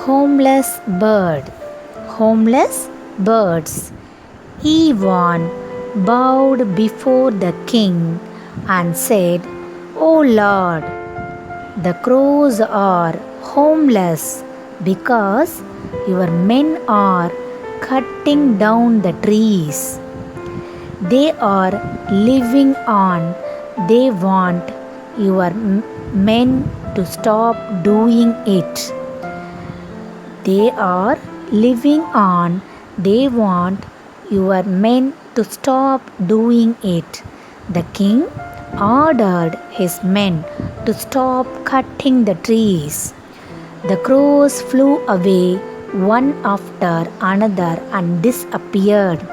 Homeless bird. Homeless birds. Ivan bowed before the king and said, "O Lord, the crows are homeless because your men are cutting down the trees. They are living on. They want your men to stop doing it. They are living on. They want your men to stop doing it." The king ordered his men to stop cutting the trees. The crows flew away one after another and disappeared.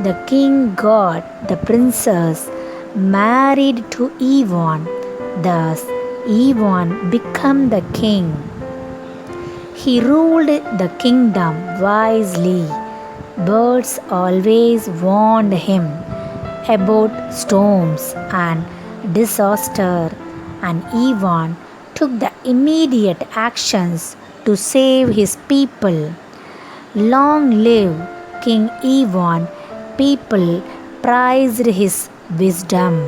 The king got the princess married to Ivan. Thus, Ivan became the king. He ruled the kingdom wisely. Birds always warned him about storms and disaster, and Ivan took the immediate actions to save his people. Long live King Ivan! People praised his wisdom.